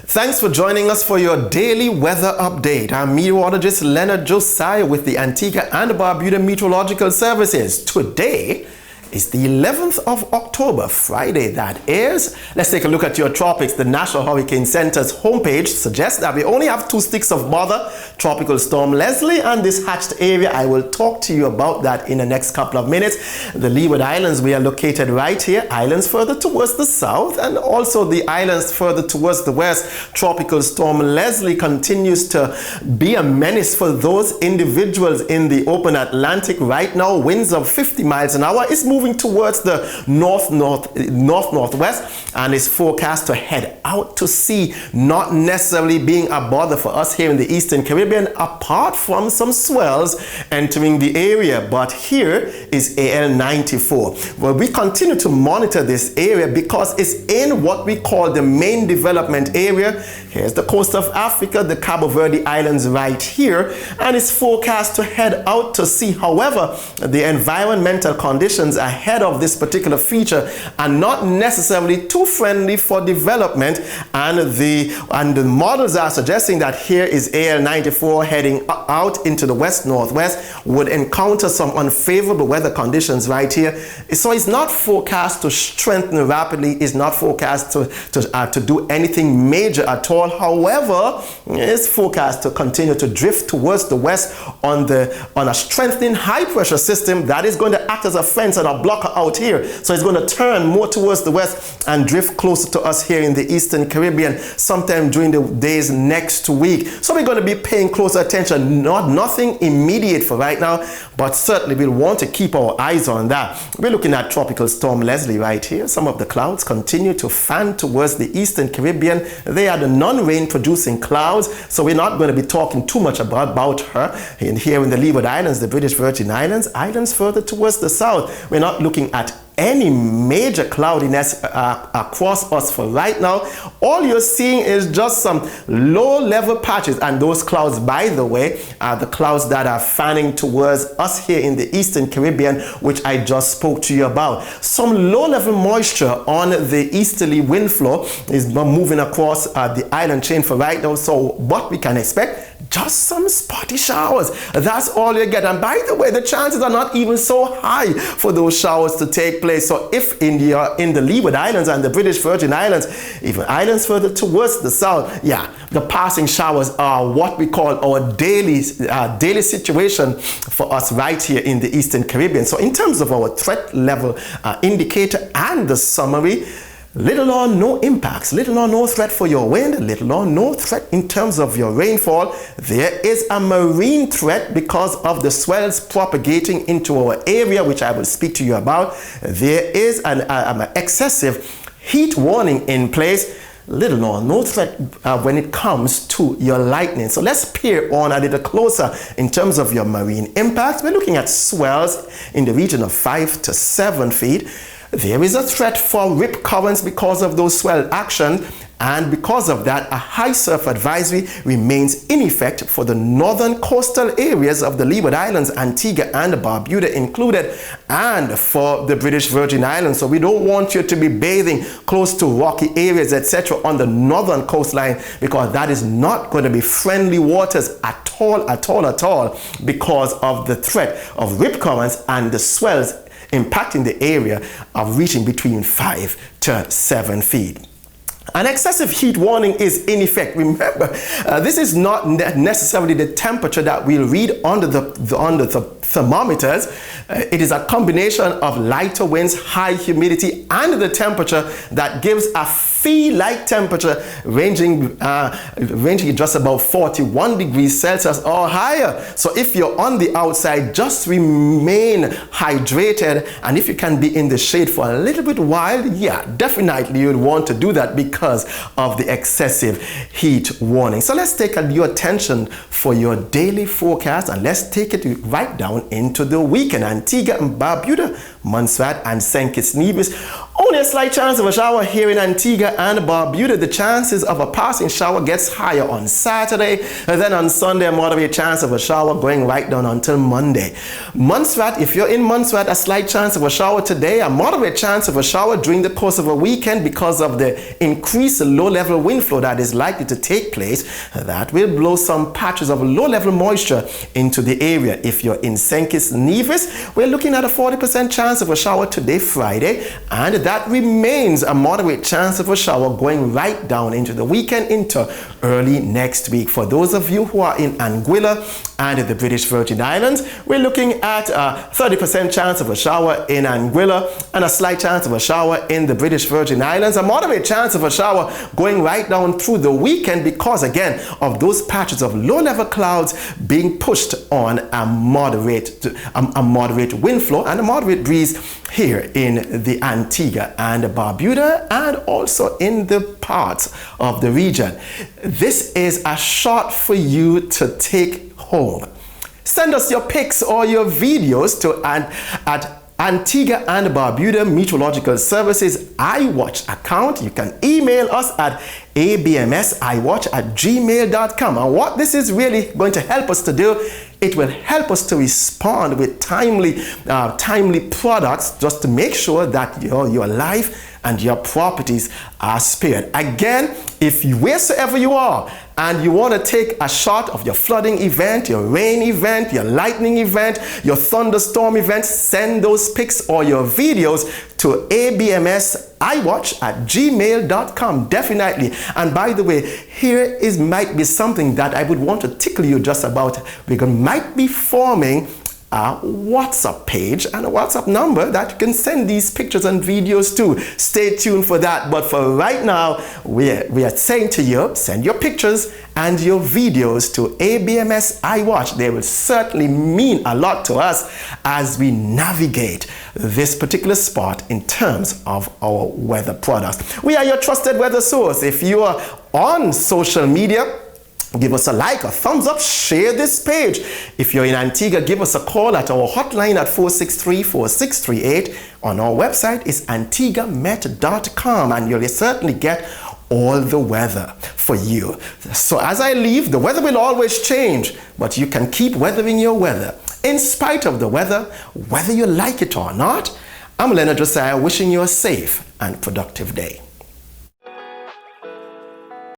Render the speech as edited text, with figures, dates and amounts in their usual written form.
Thanks for joining us for your daily weather update. I'm meteorologist Leonard Josiah with the Antigua and Barbuda Meteorological Services. Today is the 11th of October, Friday that is. Let's take a look at your tropics. The National Hurricane Center's homepage suggests that we only have 2 sticks of bother, Tropical Storm Leslie and this hatched area. I will talk to you about that in the next couple of minutes. The Leeward Islands, we are located right here. Islands further towards the south and also the islands further towards the west. Tropical Storm Leslie continues to be a menace for those individuals in the open Atlantic. Right now, winds of 50 miles an hour is moving towards the northwest and is forecast to head out to sea, not necessarily being a bother for us here in the Eastern Caribbean, apart from some swells entering the area. But here is AL94. Well, we continue to monitor this area because it's in what we call the main development area. Here's the coast of Africa, the Cabo Verde Islands right here, and it's forecast to head out to sea. However, the environmental conditions ahead of this particular feature are not necessarily too friendly for development, and the models are suggesting that here is AL94 heading out into the west-northwest, would encounter some unfavorable weather conditions right here. So it's not forecast to strengthen rapidly, it's not forecast to do anything major at all. However, it's forecast to continue to drift towards the west on a strengthening high pressure system that is going to act as a fence and a blocker out here. So it's going to turn more towards the west and drift closer to us here in the Eastern Caribbean sometime during the days next week. So we're going to be paying close attention. Nothing immediate for right now, but certainly we'll want to keep our eyes on that. We're looking at Tropical Storm Leslie right here. Some of the clouds continue to fan towards the Eastern Caribbean. They are the non-rain producing clouds, so we're not going to be talking too much about her. And here in the Leeward Islands, the British Virgin Islands, islands further towards the south, we're not looking at any major cloudiness across us for right now. All you're seeing is just some low-level patches, and those clouds, by the way, are the clouds that are fanning towards us here in the Eastern Caribbean, which I just spoke to you about. Some low-level moisture on the easterly wind flow is moving across the island chain for right now, so what we can expect, just some spotty showers. That's all you get. And by the way, the chances are not even so high for those showers to take place. So if in the Leeward Islands and the British Virgin Islands, even islands further towards the south, yeah, the passing showers are what we call our daily situation for us right here in the Eastern Caribbean. So in terms of our threat level indicator and the summary, little or no impacts, little or no threat for your wind, little or no threat in terms of your rainfall. There is a marine threat because of the swells propagating into our area, which I will speak to you about. There is an excessive heat warning in place. Little or no threat when it comes to your lightning. So let's peer on a little closer in terms of your marine impacts. We're looking at swells in the region of 5 to 7 feet. There is a threat for rip currents because of those swell actions, and because of that, a high surf advisory remains in effect for the northern coastal areas of the Leeward Islands, Antigua and Barbuda included, and for the British Virgin Islands. So we don't want you to be bathing close to rocky areas, etc. on the northern coastline, because that is not going to be friendly waters at all, because of the threat of rip currents and the swells impacting the area of reaching between 5 to 7 feet. An excessive heat warning is in effect. Remember, this is not necessarily the temperature that we'll read under the thermometers. It is a combination of lighter winds, high humidity, and the temperature that gives a feel-like temperature ranging just about 41 degrees Celsius or higher. So if you're on the outside, just remain hydrated, and if you can be in the shade for a little bit while, yeah, definitely you'd want to do that because of the excessive heat warning. So let's take your attention for your daily forecast, and let's take it right down into the weekend. Antigua and Barbuda, Montserrat and St. Kitts Nevis Only a slight chance of a shower here in Antigua and Barbuda. The chances of a passing shower gets higher on Saturday, and then on Sunday a moderate chance of a shower going right down until Monday. Montserrat, if you're in Montserrat, a slight chance of a shower today, a moderate chance of a shower during the course of a weekend because of the increased low-level wind flow that is likely to take place. That will blow some patches of low-level moisture into the area. If you're in St. Kitts Nevis, we're looking at a 40% chance of a shower today, Friday, and that remains a moderate chance of a shower going right down into the weekend into early next week. For those of you who are in Anguilla and the British Virgin Islands, we're looking at a 30% chance of a shower in Anguilla and a slight chance of a shower in the British Virgin Islands, a moderate chance of a shower going right down through the weekend because, again, of those patches of low-level clouds being pushed on a moderate wind flow and a moderate breeze here in the Antigua and Barbuda and also in the parts of the region. This is a shot for you to take home. Send us your pics or your videos to at Antigua and Barbuda Meteorological Services iWatch account. You can email us at abmsiwatch@gmail.com. And what this is really going to help us to do, it will help us to respond with timely products just to make sure that your life and your properties are spared. Again, if wheresoever you are and you want to take a shot of your flooding event, your rain event, your lightning event, your thunderstorm event, send those pics or your videos to abmsiwatch@gmail.com. Definitely. And by the way, here might be something that I would want to tickle you just about. We might be forming a WhatsApp page and a WhatsApp number that you can send these pictures and videos to. Stay tuned for that. But for right now, we are saying to you, send your pictures and your videos to abmsiwatch. They will certainly mean a lot to us as we navigate this particular spot in terms of our weather products. We are your trusted weather source. If you are on social media, give us a like, a thumbs up, share this page. If you're in Antigua, give us a call at our hotline at 463-4638. On our website is antiguamet.com, and you'll certainly get all the weather for you. So as I leave, the weather will always change, but you can keep weathering your weather. In spite of the weather, whether you like it or not, I'm Leonard Josiah wishing you a safe and productive day.